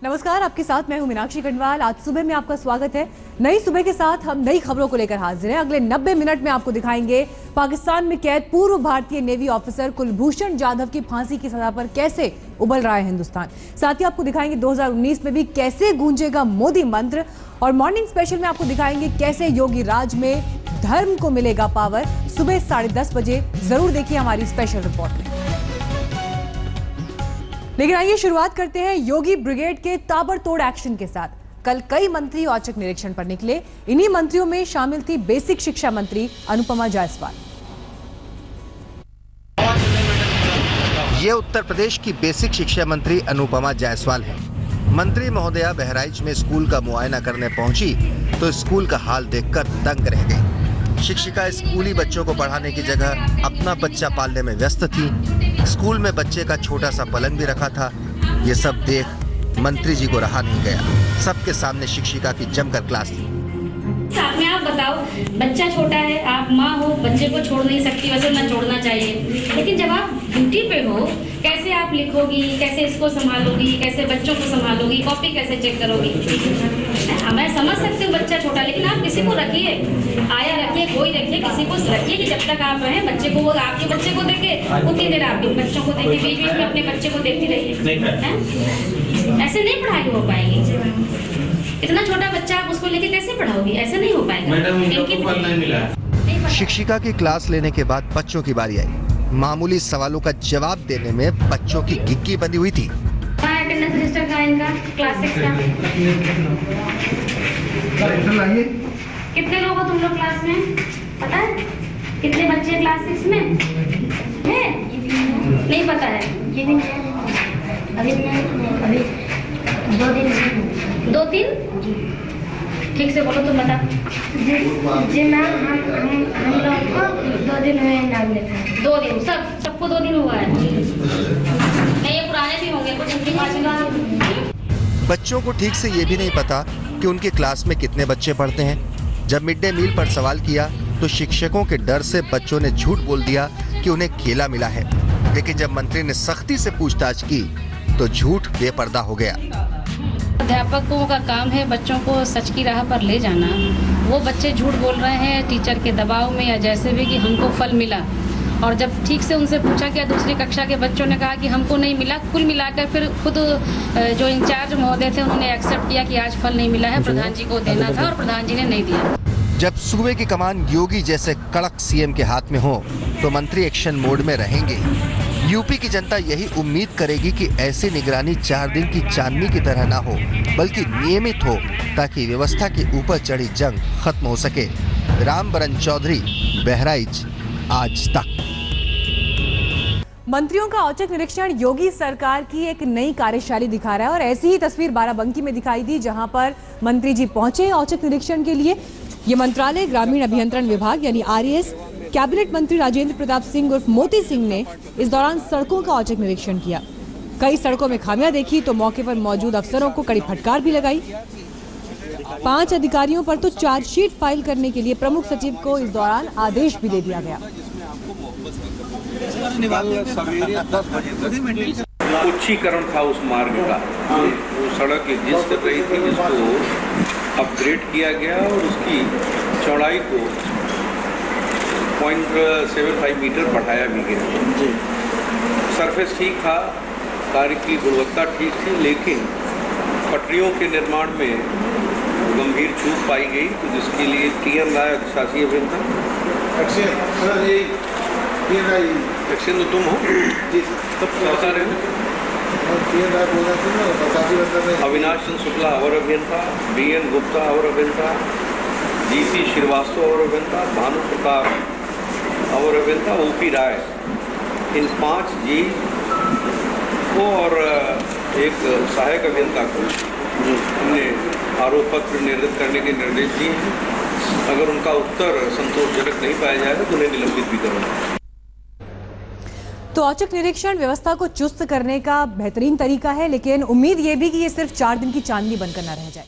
नमस्कार, आपके साथ मैं हूं मीनाक्षी खंडवाल। आज सुबह में आपका स्वागत है। नई सुबह के साथ हम नई खबरों को लेकर हाजिर हैं। अगले 90 मिनट में आपको दिखाएंगे पाकिस्तान में कैद पूर्व भारतीय नेवी ऑफिसर कुलभूषण जाधव की फांसी की सजा पर कैसे उबल रहा है हिंदुस्तान। साथ ही आपको दिखाएंगे 2019 में भी कैसे गूंजेगा मोदी मंत्र, और मॉर्निंग स्पेशल में आपको दिखाएंगे कैसे योगी राज में धर्म को मिलेगा पावर। सुबह 10:30 बजे जरूर देखिए हमारी स्पेशल रिपोर्ट में। लेकिन आइए शुरुआत करते हैं योगी ब्रिगेड के ताबड़तोड़ एक्शन के साथ। कल कई मंत्री औचक निरीक्षण पर निकले। इन्हीं मंत्रियों में शामिल थी बेसिक शिक्षा मंत्री अनुपमा जायसवाल। ये उत्तर प्रदेश की बेसिक शिक्षा मंत्री अनुपमा जायसवाल हैं। मंत्री महोदया बहराइच में स्कूल का मुआयना करने पहुंची तो स्कूल का हाल देखकर दंग रह गई। शिक्षिका स्कूली बच्चों को पढ़ाने की जगह अपना बच्चा पालने में व्यस्त थी। स्कूल में बच्चे का छोटा सा पलंग भी रखा था। ये सब देख मंत्री जी को रहा नहीं गया। सबके सामने शिक्षिका की जमकर क्लास ली। साथ में आप बताओ, बच्चा छोटा है, आप माँ हो, बच्चे को छोड़ नहीं सकती, वैसे ना छोड़ना चाहिए, लेकिन जब आप ड्यूटी पे हो कैसे आप लिखोगी, कैसे इसको संभालोगी, कैसे बच्चों को संभालोगी, कॉपी कैसे चेक करोगी। मैं समझ सकती हूँ बच्चा छोटा, लेकिन आप किसी को रखिए, आया रखिए, कोई रखिए, किसी को रखिए कि जब तक आप रहें बच्चे को, वो आपके बच्चे को देखे उतनी देर आपके बच्चों को देखे, बीच बीच में अपने बच्चे को देखती रहिए। ऐसे नहीं पढ़ाई हो पाएगी। इतना छोटा बच्चा आप उसको लेके कैसे पढ़ाओगी, ऐसे नहीं हो पाएगा। शिक्षिका की क्लास लेने के बाद बच्चों की बारी आई। मामूली सवालों का जवाब देने में बच्चों की गिग्गी बंधी हुई थी। अटेंडेंस रजिस्टर का इनका क्लास 6 का कितने लोग हो तुम लोग क्लास में, पता है कितने बच्चे क्लास 6 में है? नहीं पता है। अभी 2-3 ठीक से बोलो, तुम बता। जी मैम, हम लोग को 2 दिन हुए नाम लिखा। 2 दिन सबको 2 दिन हुआ है। नहीं, ये पुराने भी होंगे कुछ। बच्चों को ठीक से ये भी नहीं पता कि उनकी क्लास में कितने बच्चे पढ़ते हैं। जब मिड डे मील पर सवाल किया तो शिक्षकों के डर से बच्चों ने झूठ बोल दिया कि उन्हें केला मिला है। लेकिन जब मंत्री ने सख्ती से पूछताछ की तो झूठ बेपर्दा हो गया। अध्यापकों का काम है बच्चों को सच की राह पर ले जाना। वो बच्चे झूठ बोल रहे हैं टीचर के दबाव में या जैसे भी कि हमको फल मिला, और जब ठीक से उनसे पूछा गया दूसरी कक्षा के बच्चों ने कहा कि हमको नहीं मिला। कुल मिलाकर फिर खुद जो इंचार्ज महोदय थे उन्होंने एक्सेप्ट किया कि आज फल नहीं मिला है, प्रधान जी को देना था और प्रधान जी ने नहीं दिया। जब सूबे की कमान योगी जैसे कड़क सीएम के हाथ में हो तो मंत्री एक्शन मोड में रहेंगे। यूपी की जनता यही उम्मीद करेगी कि ऐसी निगरानी 4 दिन की चांदनी की तरह ना हो, बल्कि नियमित हो, ताकि व्यवस्था के ऊपर चढ़ी जंग खत्म हो सके। रामबरन चौधरी, बहराइच, आज तक। मंत्रियों का औचक निरीक्षण योगी सरकार की एक नई कार्यशैली दिखा रहा है, और ऐसी ही तस्वीर बाराबंकी में दिखाई दी, जहां पर मंत्री जी पहुंचे औचक निरीक्षण के लिए। ये मंत्रालय ग्रामीण अभियंत्रण विभाग यानी RAS, कैबिनेट मंत्री राजेंद्र प्रताप सिंह उर्फ मोती सिंह ने इस दौरान सड़कों का औचक निरीक्षण किया। कई सड़कों में खामियां देखी तो मौके पर मौजूद अफसरों को कड़ी फटकार भी लगाई। 5 अधिकारियों पर तो चार्जशीट फाइल करने के लिए प्रमुख सचिव को इस दौरान आदेश भी दे दिया गया। उच्चीकरण था उस मार्ग का, वो सड़क एग्जिस्ट कर रही थी, जिसको अपग्रेड किया गया और उसकी चौड़ाई को 0.75 मीटर बढ़ाया भी गया। सरफेस ठीक था, कार्य की गुणवत्ता ठीक थी, लेकिन पटरियों के निर्माण में गंभीर चूक पाई गई, तो जिसके लिए TN राय शासी अभियंता। एक्शन तो तुम हो जी, तब बता रहे हो। अविनाश चंद्र शुक्ला अवर अभियंता, BN गुप्ता अवर अभियंता, GC श्रीवास्तव अवर अभियंता, भानु प्रताप अवर अभियंता, OP राय, इन 5 जी को और एक सहायक अभियंता को हमने आरोप पत्र निर्गत करने के निर्देश दिए हैं। अगर उनका उत्तर संतोषजनक नहीं पाया जाएगा तो उन्हें निलंबित भी करूँगा। तो औचक निरीक्षण व्यवस्था को चुस्त करने का बेहतरीन तरीका है, लेकिन उम्मीद ये भी कि ये सिर्फ 4 दिन की चांदनी बनकर न रह जाए।